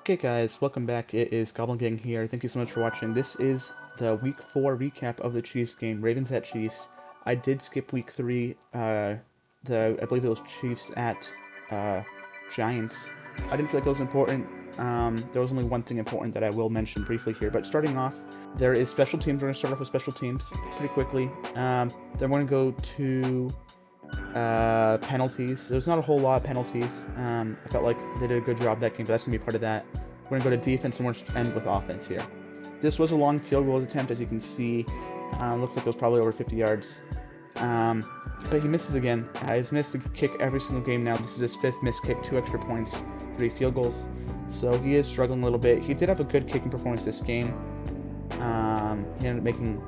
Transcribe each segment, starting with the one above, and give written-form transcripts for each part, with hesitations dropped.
Okay guys, welcome back. It is Goblin Gang here. Thank you so much for watching. This is the Week 4 recap of the Chiefs game, Ravens at Chiefs. I did skip Week 3, I believe it was Chiefs at Giants. I didn't feel like it was important. There was only one thing important that I will mention briefly here, but starting off, there is special teams. We're going to start off with special teams pretty quickly. Then we're going to go to penalties. There's not a whole lot of penalties. I felt like they did a good job that game, but that's going to be part of that. We're going to go to defense, and we're going to end with offense here. This was a long field goal attempt, as you can see. Looks like it was probably over 50 yards. But he misses again. He's missed a kick every single game now. This is his 5th missed kick, 2 extra points, 3 field goals. So he is struggling a little bit. He did have a good kicking performance this game. He ended up making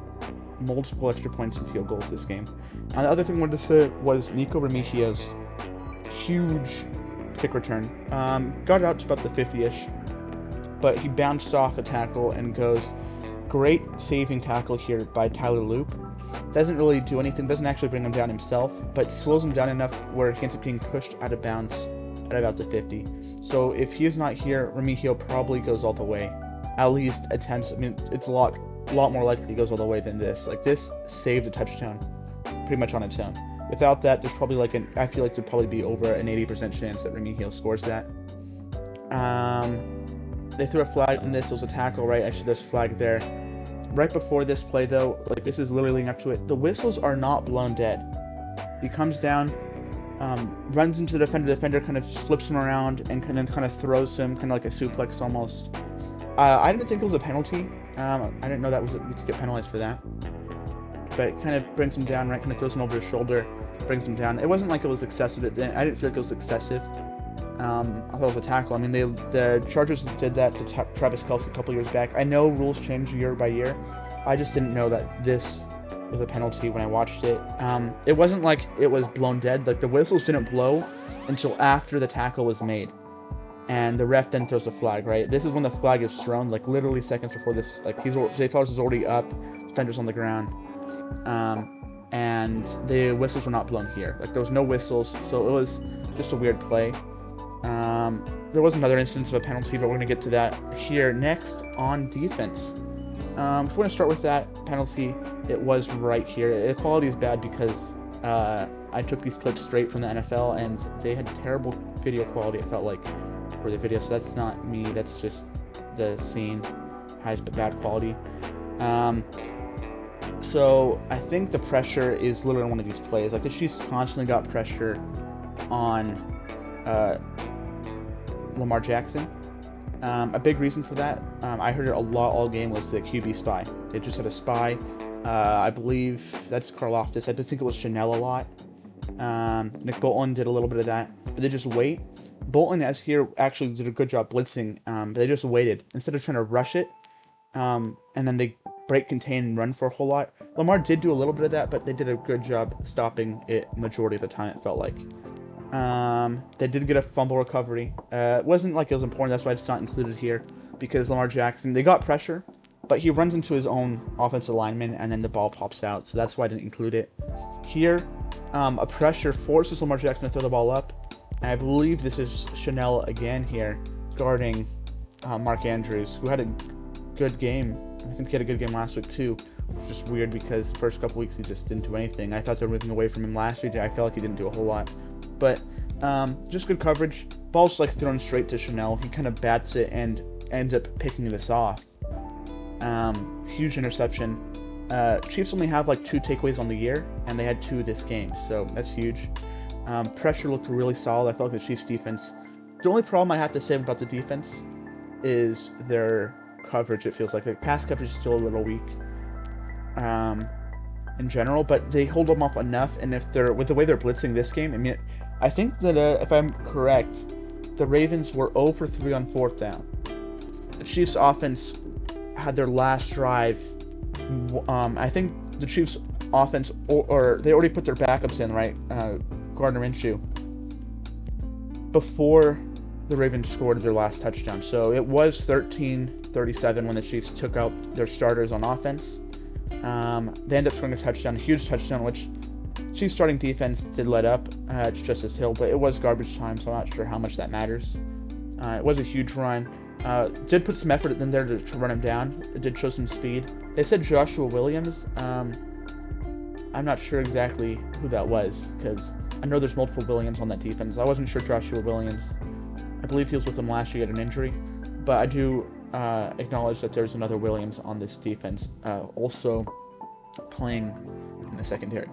multiple extra points and field goals this game. The other thing I wanted to say was Nico Remigio's huge kick return. Got it out to about the 50-ish, but he bounced off a tackle and goes. Great saving tackle here by Tyler Loop. Doesn't really do anything, doesn't actually bring him down himself, but slows him down enough where he ends up getting pushed out of bounds at about the 50. So if he is not here, Remigio probably goes all the way. At least attempts. I mean, it's a lot more likely he goes all the way than this. Like, this saved a touchdown pretty much on its own. Without that, there's probably I feel like there'd probably be over an 80% chance that Remigio scores that. They threw a flag on this. It was a tackle, right? Actually, there's a flag there. Right before this play, though, like, this is literally leading up to it. The whistles are not blown dead. He comes down, runs into the defender kind of flips him around, and then kind of throws him, kind of like a suplex almost. I didn't think it was a penalty. I didn't know we could get penalized for that. But it kind of brings him down, right? Kind of throws him over his shoulder, brings him down. It wasn't like it was excessive. I didn't feel like it was excessive. I thought it was a tackle. I mean, the Chargers did that to Travis Kelce a couple years back. I know rules change year by year. I just didn't know that this was a penalty when I watched it. It wasn't like it was blown dead. Like, the whistles didn't blow until after the tackle was made. And the ref then throws a flag, right? This is when the flag is thrown, like literally seconds before this. Like, Zay Flowers is already up, defender's on the ground, and the whistles were not blown here. Like, there was no whistles, so it was just a weird play. There was another instance of a penalty, but we're gonna get to that here next on defense. If we're gonna start with that penalty, it was right here. The quality is bad because I took these clips straight from the NFL, and they had terrible video quality. It felt like. For the video, so that's not me, that's just the scene has bad quality. So I think the pressure is literally on one of these plays. Like, the Chiefs constantly got pressure on Lamar Jackson. A big reason for that, I heard it a lot all game, was the QB spy. They just had a spy. I believe that's Karlaftis. I think it was Chanel a lot. Nick Bolton did a little bit of that, but they just wait. Bolton, as here, actually did a good job blitzing, but they just waited. Instead of trying to rush it, and then they break, contain, and run for a whole lot. Lamar did do a little bit of that, but they did a good job stopping it majority of the time, it felt like. They did get a fumble recovery. It wasn't like it was important, that's why it's not included here, because Lamar Jackson, they got pressure, but he runs into his own offensive lineman, and then the ball pops out, so that's why I didn't include it. Here, a pressure forces Lamar Jackson to throw the ball up. And I believe this is Chanel again here, guarding Mark Andrews, who had a good game. I think he had a good game last week too, which is just weird because the first couple weeks he just didn't do anything. I thought they were moving away from him last week. I felt like he didn't do a whole lot. But just good coverage. Ball's like thrown straight to Chanel. He kind of bats it and ends up picking this off. Huge interception. Chiefs only have like 2 takeaways on the year, and they had 2 this game, so that's huge. Pressure looked really solid. I felt like the Chiefs' defense. The only problem I have to say about the defense is their coverage. It feels like their pass coverage is still a little weak in general, but they hold them off enough. And if they're with the way they're blitzing this game, I mean, I think that if I'm correct, the Ravens were 0 for 3 on 4th down. The Chiefs' offense had their last drive. I think the Chiefs' offense, or they already put their backups in, right? Gardner Minshew, before the Ravens scored their last touchdown. So it was 13-37 when the Chiefs took out their starters on offense. They ended up scoring a touchdown, a huge touchdown, which Chiefs starting defense did let up. It's Justice Hill, but it was garbage time, so I'm not sure how much that matters. It was a huge run. Did put some effort in there to run him down. It did show some speed. They said Joshua Williams. I'm not sure exactly who that was, because I know there's multiple Williams on that defense. I wasn't sure Joshua Williams. I believe he was with them last year, he had an injury. But I do acknowledge that there's another Williams on this defense, also playing in the secondary.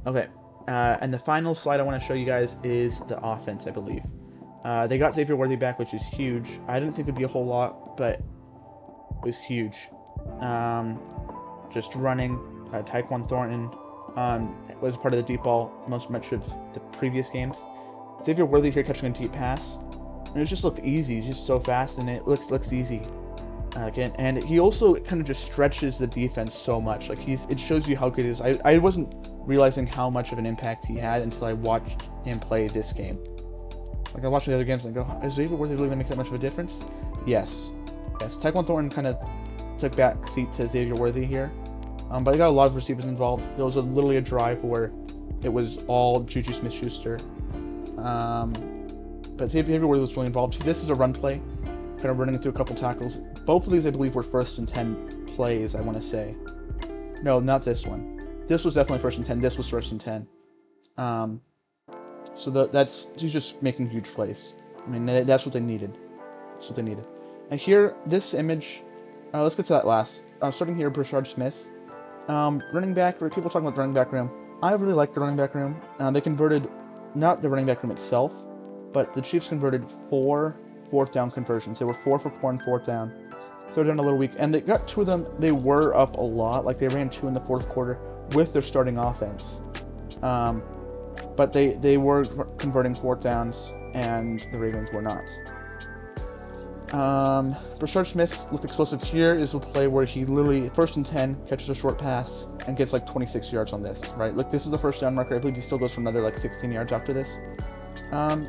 Okay, and the final slide I want to show you guys is the offense, I believe. They got Xavier Worthy back, which is huge. I didn't think it would be a whole lot, but it was huge. Just running, Tyquan Thornton was part of the deep ball much of the previous games. Xavier Worthy here catching a deep pass, and it just looked easy, just so fast, and it looks easy. Again, and he also kind of just stretches the defense so much. Like it shows you how good he is. I wasn't realizing how much of an impact he had until I watched him play this game. Like I watched the other games and I go, is Xavier Worthy really going to make that much of a difference? Yes. Tyquan Thornton kind of took back seat to Xavier Worthy here, but they got a lot of receivers involved. There was literally a drive where it was all Juju Smith-Schuster, but Xavier Worthy was really involved. This is a run play, kind of running through a couple tackles. Both of these, I believe, were 1st and 10 plays, I want to say. No, not this one. This was definitely 1st and 10. This was 1st and 10. So he's just making huge plays. I mean, that's what they needed. That's what they needed. And here, this image, let's get to that last. Starting here, Brashard Smith. Running back, people talking about the running back room. I really like the running back room. They converted, not the running back room itself, but the Chiefs converted 4 4th down conversions. They were 4 for 4 on 4th down. 3rd down a little weak. And they got 2 of them. They were up a lot. Like they ran 2 in the 4th quarter with their starting offense. But they were converting 4th downs, and the Ravens were not. Brashard Smith looked explosive. Here is a play where he literally, 1st and 10, catches a short pass and gets like 26 yards on this, right? Like this is the 1st down marker. I believe he still goes for another like 16 yards after this.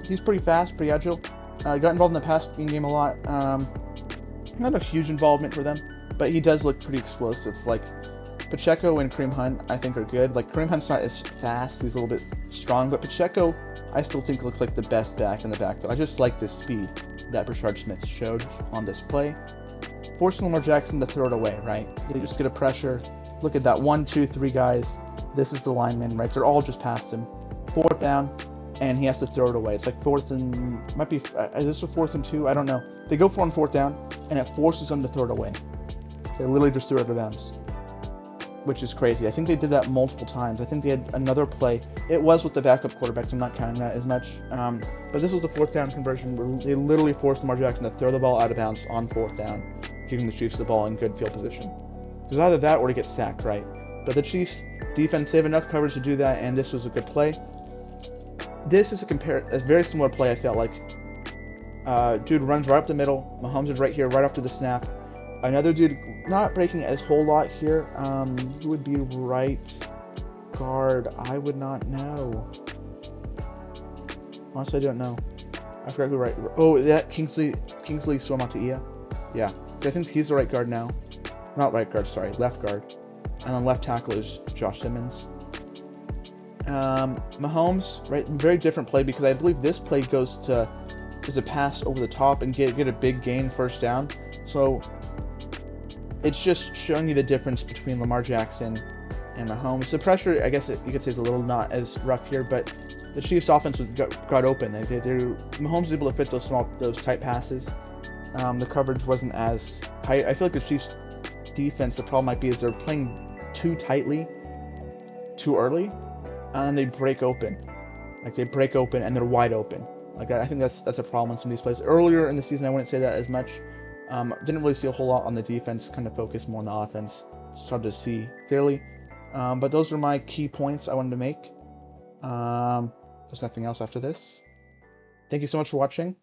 He's pretty fast, pretty agile. Got involved in the passing game a lot. Not a huge involvement for them, but he does look pretty explosive. Like Pacheco and Kareem Hunt, I think, are good. Like Kareem Hunt's not as fast; he's a little bit strong, but Pacheco, I still think looks like the best back in the backfield. I just like the speed that Brashard Smith showed on this play, forcing Lamar Jackson to throw it away. Right? They just get a pressure. Look at that, 1, 2, 3 guys. This is the lineman, right? They're all just past him. 4th down, and he has to throw it away. It's like 4th and might be. Is this a 4th and 2? I don't know. They go for on 4th down, and it forces them to throw it away. They literally just threw it out of bounds, which is crazy. I think they did that multiple times. I think they had another play. It was with the backup quarterbacks. I'm not counting that as much. But this was a 4th down conversion where they literally forced Lamar Jackson to throw the ball out of bounds on 4th down, giving the Chiefs the ball in good field position. Because either that or to get sacked, right? But the Chiefs defense, they have enough coverage to do that, and this was a good play. This is a very similar play, I felt like. Dude runs right up the middle. Mahomes is right here, right after the snap. Another dude not breaking a whole lot here. Who would be right guard? I would not know. Honestly, I don't know. I forgot who right. Oh, that Kingsley Suamataia. Yeah, I think he's the right guard now. Not right guard, sorry, left guard. And then left tackle is Josh Simmons. Mahomes, right? Very different play because I believe this play is a pass over the top and get a big gain 1st down. So it's just showing you the difference between Lamar Jackson and Mahomes. The pressure, I guess you could say, is a little not as rough here, but the Chiefs' offense got open. Mahomes was able to fit those tight passes. The coverage wasn't as high. I feel like the Chiefs' defense, the problem might be is they're playing too tightly, too early, and they break open. Like they break open and they're wide open. Like I think that's a problem in some of these plays. Earlier in the season, I wouldn't say that as much. Didn't really see a whole lot on the defense. Kind of focused more on the offense. Started to see clearly. But those are my key points I wanted to make. There's nothing else after this. Thank you so much for watching.